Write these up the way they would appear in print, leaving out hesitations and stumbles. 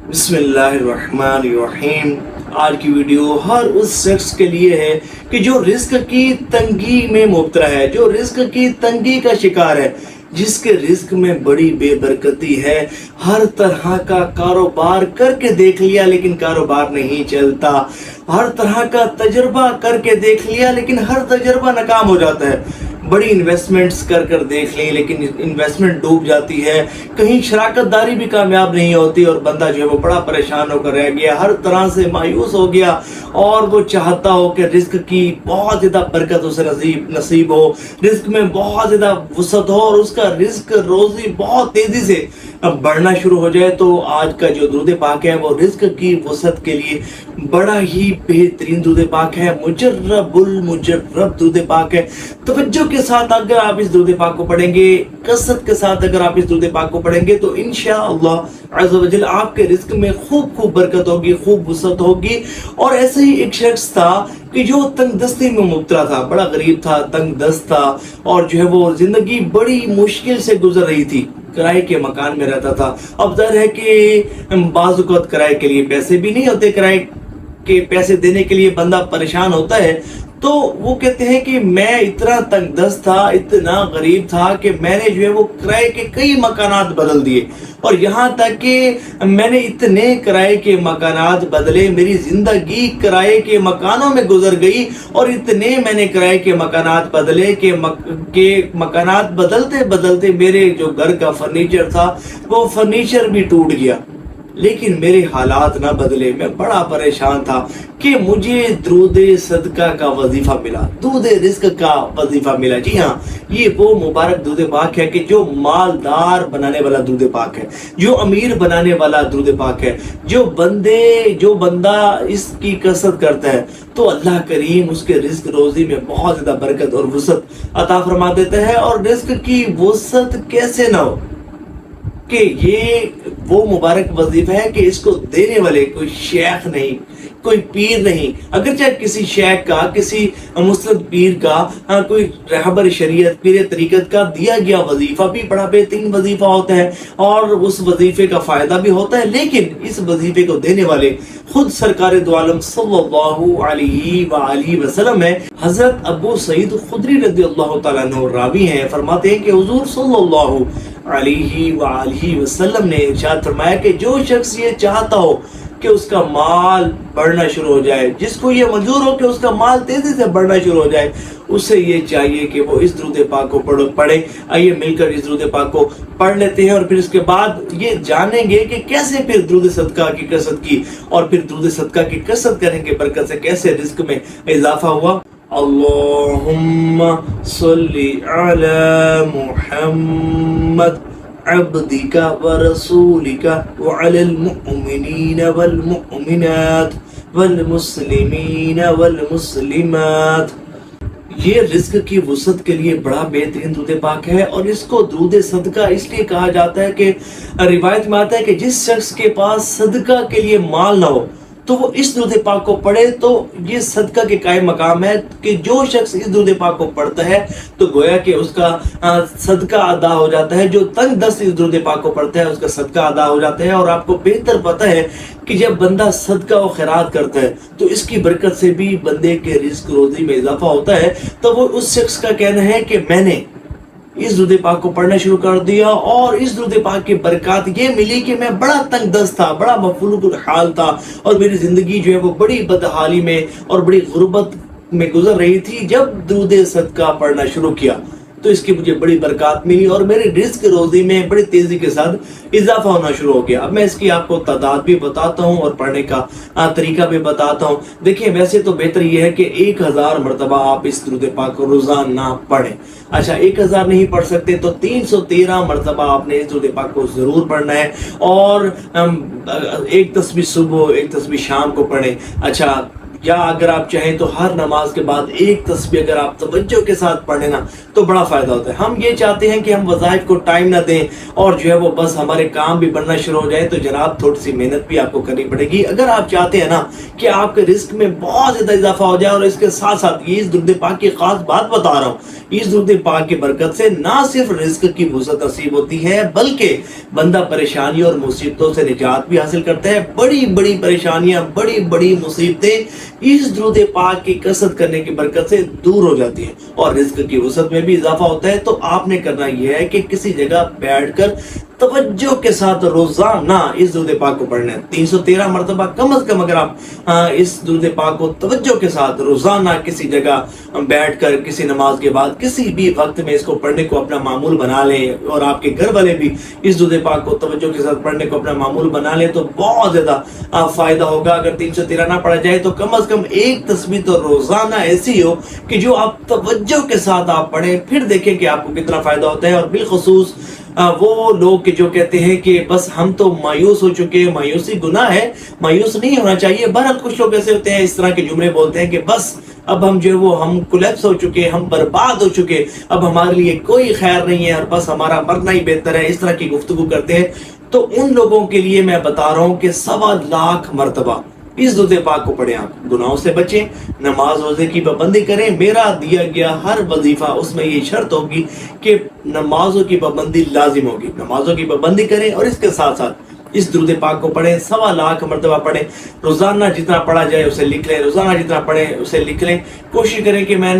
बिस्मिल्लाहिर्रहमानिर्रहीम। आज की वीडियो हर उस शख्स के लिए है कि जो रिस्क की तंगी में मुब्तला है, जो रिस्क की तंगी का शिकार है, जिसके रिस्क में बड़ी बेबरकती है। हर तरह का कारोबार करके देख लिया लेकिन कारोबार नहीं चलता। हर तरह का तजर्बा करके देख लिया लेकिन हर तजर्बा नाकाम हो जाता है। बड़ी इन्वेस्टमेंट्स कर देख ली लेकिन इन्वेस्टमेंट डूब जाती है। कहीं शराकत दारी भी कामयाब नहीं होती और बंदा जो है वो बड़ा परेशान होकर रह गया, हर तरह से मायूस हो गया और वो चाहता हो कि रिस्क की बहुत ज़्यादा बरकत उसे नसीब हो, रिस्क में बहुत ज़्यादा वसअत हो और उसका रिस्क रोज़ी बहुत तेज़ी से बढ़ना शुरू हो जाए। तो आज का जो दुरूद पाक है वो रिस्क की वसअत के लिए बड़ा ही बेहतरीन दुरूद पाक है, मुजर्रबुल मुजर्रब दुरूद पाक है। तवज्जो के साथ अगर आप इस दुरूद पाक को पढ़ेंगे, कसरत के साथ अगर आप इस दुरूद पाक को पढ़ेंगे तो इंशाअल्लाह अज़्ज़ व जल आपके रिस्क में खूब बरकत होगी, खूब वसअत होगी। और ऐसे ही एक शख्स था कि जो तंगदस्ती में मुब्तला था, बड़ा गरीब था, तंगदस्त था और जो है वो जिंदगी बड़ी मुश्किल से गुजर रही थी। किराए के मकान में रहता था। अब जाहिर है कि बाज़ औक़ात किराए के लिए पैसे भी नहीं होते, किराए के पैसे देने के लिए बंदा परेशान होता है। तो वो कहते हैं कि मैं इतना तंगदस्त था, इतना गरीब था कि मैंने जो है वो किराए के कई मकानात बदल दिए और यहाँ तक कि मैंने इतने किराए के मकानात बदले, मेरी ज़िंदगी किराए के मकानों में गुजर गई और इतने मैंने किराए के मकानात बदले कि मकानात बदलते बदलते मेरे जो घर का फर्नीचर था वो फर्नीचर भी टूट गया। लेकिन मेरे हालात ना बदले। मैं बड़ा परेशान था कि मुझे दुरूद सदका का वजीफा मिला, दुरूद रिस्क का वजीफा मिला। जी हाँ, ये वो मुबारक दुरूद पाक है कि जो मालदार बनाने वाला दुरूद पाक है, जो अमीर बनाने वाला दुरूद पाक है। जो बंदा इसकी कसरत करता है तो अल्लाह करीम उसके रिस्क रोजी में बहुत ज्यादा बरकत और वसअत अता फरमा देता है। और रिस्क की वसअत कैसे ना हो कि ये वो मुबारक वजीफा है कि इसको देने वाले कोई शेख नहीं, कोई पीर नहीं। अगर चाहे किसी शेख का, किसी मुस्लिम पीर का, कोई रहबर शरीयत, पीर तरीकत का दिया गया वजीफा भी बड़ा बेहतरीन वजीफा होता है और उस वजीफे का फायदा भी होता है। लेकिन इस वजीफे को देने वाले खुद सरकार दो आलम सल्लल्लाहु अलैहि वसल्लम है। हजरत अबू सईद खुदरी रज़ियल्लाहु तआला अन्हु रावी हैं, फरमाते हैं कि हुजूर सल्लल्लाहु अलैहि वसल्लम ने इरशाद फरमाया कि जो शख्स ये चाहता हो कि उसका माल बढ़ना शुरू हो जाए, जिसको ये मंजूर हो कि उसका माल तेजी से बढ़ना शुरू हो जाए, उसे ये चाहिए कि वो इस दुरूद पाक को पढ़े। आइए मिलकर इस दुरूद पाक को पढ़ लेते हैं और फिर इसके बाद ये जानेंगे कि कैसे फिर दुरूद सदका की कसरत की और फिर दुरूद सदका की कसरत करने के बरकत से कैसे रिस्क में इजाफा हुआ। अल्लाहुम्मा सल्ली अला मुहम्मद अब्दिका व रसूलिका व अलल मुमिनीन वल मुमिनात वल मुस्लिमीन वल मुस्लिमात। ये रिस्क की वसअत के लिए बड़ा बेहतरीन दुरूद पाक है और इसको दुरूद सदका इसलिए कहा जाता है कि रिवायत में आता है कि जिस शख्स के पास सदका के लिए माल ना हो तो वो इस दुरूद पाक को पढ़े। तो ये सदका के कायम मकाम है कि जो शख्स इस दुरूद पाक को पढ़ता है तो गोया कि उसका सदका अदा हो जाता है। जो तंग दस्त इस दुरूद पाक को पढ़ता है उसका सदका अदा हो जाता है। और आपको बेहतर पता है कि जब बंदा सदका और खैरात करता है तो इसकी बरकत से भी बंदे के रिस्क रोजी में इजाफा होता है। तो वो उस शख्स का कहना है कि मैंने इस दुरूद पाक को पढ़ना शुरू कर दिया और इस दुरूद पाक की बरकत ये मिली कि मैं बड़ा तंगदस्त था, बड़ा मफलूकुल हाल था और मेरी जिंदगी जो है वो बड़ी बदहाली में और बड़ी गुर्बत में गुजर रही थी। जब दुरूद सदका पढ़ना शुरू किया तो इसकी मुझे बड़ी बरकत मिली और मेरे रिस्क रोजी में बड़ी तेजी के साथ इजाफा होना शुरू हो गया। अब मैं इसकी आपको तादाद भी बताता हूँ और पढ़ने का तरीका भी बताता हूँ। देखिए, वैसे तो बेहतर यह है कि 1000 मरतबा आप इस दुरूद पाक को रोजाना पढ़ें। अच्छा, 1000 नहीं पढ़ सकते तो 313 मरतबा आपने इस दुरूद पाक को जरूर पढ़ना है और एक तस्बीह सुबह, एक तस्बीह शाम को पढ़ें। अच्छा, یا اگر آپ چاہیں تو ہر نماز کے بعد ایک تسبیح اگر آپ توجہ کے ساتھ پڑھیں نا تو بڑا فائدہ ہوتا ہے۔ ہم یہ چاہتے ہیں کہ ہم وظائف کو ٹائم نہ دیں اور جو ہے وہ بس ہمارے کام بھی بننا شروع ہو جائے، تو جناب تھوڑی سی محنت بھی آپ کو کرنی پڑے گی۔ اگر آپ چاہتے ہیں نا کہ آپ کے رزق میں بہت زیادہ اضافہ ہو جائے، اور اس کے ساتھ ساتھ یہ اس درود پاک کی خاص بات بتا رہا ہوں، اس درود پاک کی برکت سے نہ صرف رزق کی وسعت نصیب ہوتی ہے بلکہ بندہ پریشانیوں اور مصیبتوں سے نجات بھی حاصل کرتا ہے۔ بڑی بڑی پریشانیاں، بڑی بڑی مصیبتیں اس درود پاک کی کثرت کرنے کی برکت سے دور ہو جاتی ہیں، اور رزق کی وسعت میں بھی اضافہ ہوتا ہے۔ تو آپ نے کرنا یہ ہے کہ کسی جگہ بیٹھ کر توجہ کے ساتھ روزانہ اس درود پاک کو پڑھنا ہے 313 مرتبہ کم از کم۔ اگر آپ اس درود پاک کو توجہ کے ساتھ روزانہ کسی جگہ بیٹھ کر کسی نماز کے بعد کسی بھی وقت میں اس کو پڑھنے کو اپنا معمول بنا لیں، اور آپ کے گھر والے بھی اس درود پاک کو توجہ کے ساتھ پڑھنے کو اپنا معمول بنا لیں، تو بہت زیادہ فائدہ ہوگا۔ اگر 313 نہ پڑھا جائے تو کم از کم ایک تسبیح تو روزانہ ایسی ہو کہ جو آپ توجہ کے ساتھ آپ پڑھیں، پھر دیکھیں کہ آپ کو کتنا فائدہ ہوتا ہے۔ اور بالخصوص وہ لوگ جو کہتے ہیں کہ بس ہم تو مایوس ہو چکے، مایوسی گناہ ہے، مایوس نہیں ہونا چاہیے۔ بہرحال کچھ لوگ ایسے ہوتے ہیں، اس طرح کے جملے بولتے ہیں کہ بس اب ہم جو ہے وہ ہم کولیپس ہو چکے، ہم برباد ہو چکے، اب ہمارے لیے کوئی خیر نہیں ہے اور بس ہمارا مرنا ہی بہتر ہے، اس طرح کی گفتگو کرتے ہیں۔ تو ان لوگوں کے لیے میں بتا رہا ہوں کہ 1.25 لاکھ مرتبہ اس درود پاک کو پڑھیں، آپ گناہوں سے بچیں، نماز روزے کی پابندی کریں۔ میرا دیا گیا ہر وظیفہ اس میں یہ شرط ہوگی کہ نمازوں کی پابندی لازم ہوگی، نمازوں کی پابندی کریں اور اس کے ساتھ ساتھ اس درود پاک کو پڑھیں، 1.25 لاکھ مرتبہ پڑھیں۔ روزانہ جتنا پڑھا جائے اسے لکھ لیں، روزانہ جتنا پڑھیں اسے لکھ لیں۔ کوشش کریں کہ میں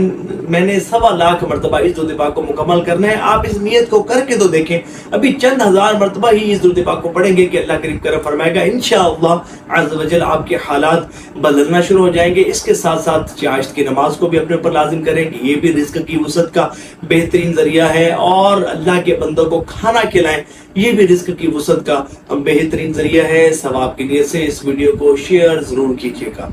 نے 1.25 لاکھ مرتبہ اس درود پاک کو مکمل کرنا ہے۔ آپ اس نیت کو کر کے تو دیکھیں، ابھی چند ہزار مرتبہ ہی اس درود پاک کو پڑھیں گے کہ اللہ کریم کرم فرمائے گا انشاءاللہ عز و جل آپ کے حالات بدلنا شروع ہو جائیں گے۔ اس کے ساتھ ساتھ چاشت کی نماز کو بھی اپنے اوپر لازم کریں کہ یہ بھی رزق کی وسعت کا بہترین ذریعہ ہے، اور اللہ کے بندوں کو کھانا کھلائیں، یہ بھی رزق کی وسعت کا بہترین ذریعہ ہے۔ ثواب کی نیت سے اس ویڈیو کو شیئر ضرور کیجیے گا۔